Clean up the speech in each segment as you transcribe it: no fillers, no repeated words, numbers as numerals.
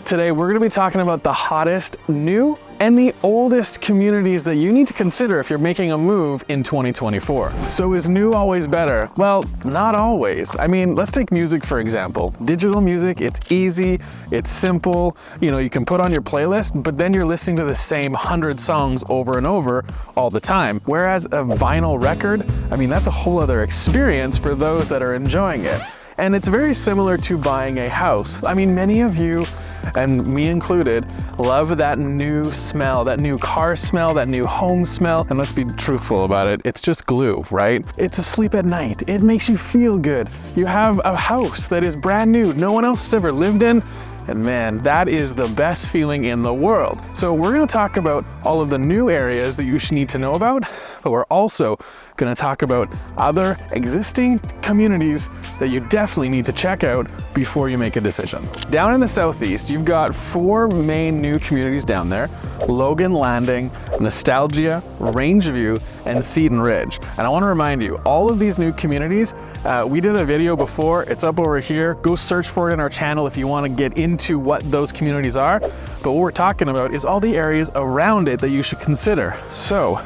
Today we're going to be talking about the hottest, new, and the oldest communities that you need to consider if you're making a move in 2024. So is new always better? Well, not always. I mean, let's take music for example. Digital music, it's easy, it's simple, you can put on your playlist, but then you're listening to the same 100 songs over and over all the time. Whereas a vinyl record, I mean, that's a whole other experience for those that are enjoying it. And it's very similar to buying a house. I mean, many of you, and me included, love that new smell, that new car smell, that new home smell. And let's be truthful about it, it's just glue, right? It's a sleep at night. It makes you feel good. You have a house that is brand new, no one else has ever lived in. And man, that is the best feeling in the world. So we're gonna talk about all of the new areas that you should need to know about, but we're also gonna talk about other existing communities that you definitely need to check out before you make a decision. Down in the southeast, you've got 4 main new communities down there: Logan Landing, Nostalgia, Rangeview, and Setan Ridge. And I wanna remind you, all of these new communities, we did a video before, it's up over here. Go search for it in our channel if you wanna get into what those communities are. But what we're talking about is all the areas around it that you should consider. So,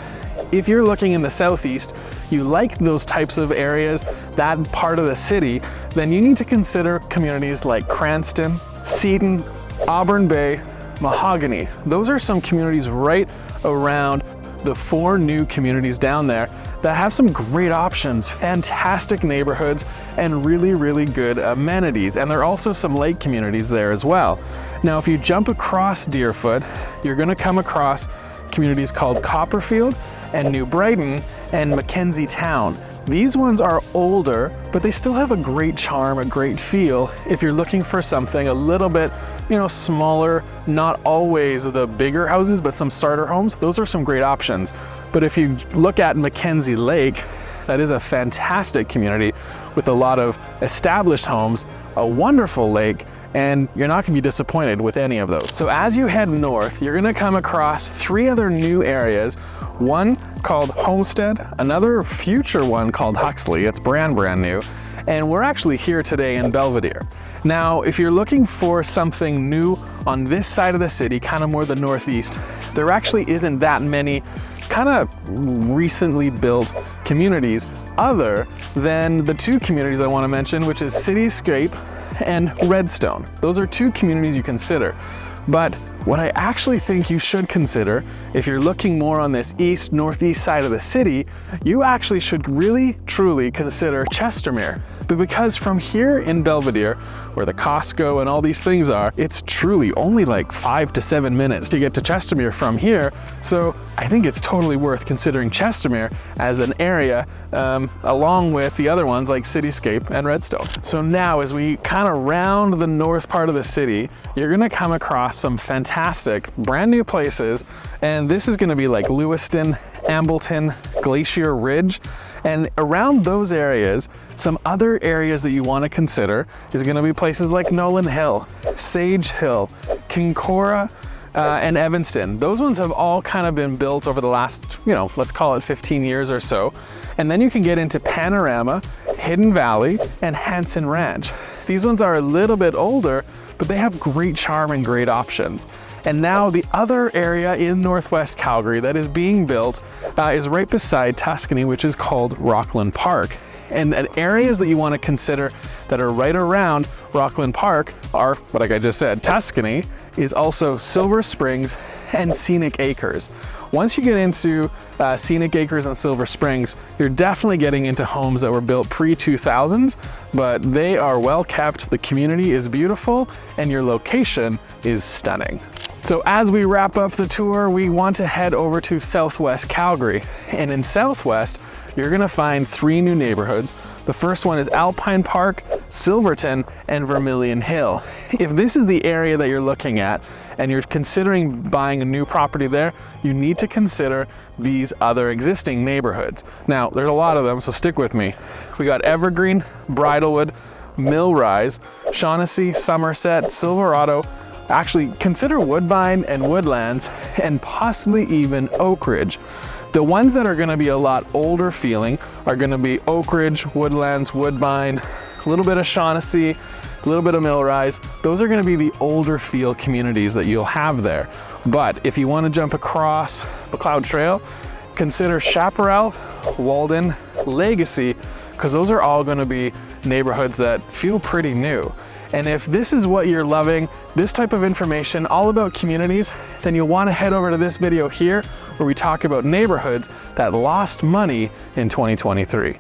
if you're looking in the southeast, you like those types of areas, that part of the city, then you need to consider communities like Cranston, Seton, Auburn Bay, Mahogany. Those are some communities right around the 4 new communities down there that have some great options, fantastic neighborhoods, and really, really good amenities. And there are also some lake communities there as well. Now, if you jump across Deerfoot, you're gonna come across communities called Copperfield and New Brighton and McKenzie Town. These ones are older, but they still have a great charm, a great feel. If you're looking for something a little bit, smaller, not always the bigger houses, but some starter homes, those are some great options. But if you look at McKenzie Lake, that is a fantastic community with a lot of established homes, a wonderful lake, and you're not gonna be disappointed with any of those. So as you head north, you're gonna come across 3 other new areas. One called Homestead, another future one called Huxley. It's brand new. And we're actually here today in Belvedere. Now, if you're looking for something new on this side of the city, kind of more the northeast, there actually isn't that many kind of recently built communities other than the 2 communities I want to mention, which is Cityscape and Redstone. Those are 2 communities you consider. But what I actually think you should consider, if you're looking more on this northeast side of the city, you actually should really, truly consider Chestermere. But because from here in Belvedere, where the Costco and all these things are, it's truly only like 5 to 7 minutes to get to Chestermere from here. So I think it's totally worth considering Chestermere as an area along with the other ones like Cityscape and Redstone. So now as we kind of round the north part of the city, you're gonna come across some fantastic brand new places. And this is gonna be like Lewiston, Ambleton, Glacier Ridge. And around those areas, some other areas that you want to consider is going to be places like Nolan Hill, Sage Hill, Kincora, and Evanston. Those ones have all kind of been built over the last, let's call it 15 years or so. And then you can get into Panorama, Hidden Valley, and Hanson Ranch. These ones are a little bit older, but they have great charm and great options. And now the other area in Northwest Calgary that is being built is right beside Tuscany, which is called Rockland Park. And areas that you want to consider that are right around Rockland Park are, like I just said, Tuscany is also Silver Springs and Scenic Acres. Once you get into Scenic Acres and Silver Springs, you're definitely getting into homes that were built pre-2000s, but they are well kept, the community is beautiful, and your location is stunning. So as we wrap up the tour, we want to head over to Southwest Calgary. And in Southwest, you're gonna find 3 new neighborhoods. The first one is Alpine Park, Silverton, and Vermilion Hill. If this is the area that you're looking at and you're considering buying a new property there, you need to consider these other existing neighborhoods. Now, there's a lot of them, so stick with me. We got Evergreen, Bridlewood, Millrise, Shaughnessy, Somerset, Silverado. Actually, consider Woodbine and Woodlands, and possibly even Oak Ridge. The ones that are gonna be a lot older feeling are gonna be Oak Ridge, Woodlands, Woodbine, a little bit of Shaughnessy, a little bit of Millrise. Those are gonna be the older feel communities that you'll have there. But if you wanna jump across McLeod Trail, consider Chaparral, Walden, Legacy, because those are all gonna be neighborhoods that feel pretty new. And if this is what you're loving, this type of information, all about communities, then you'll wanna head over to this video here where we talk about neighborhoods that lost money in 2023.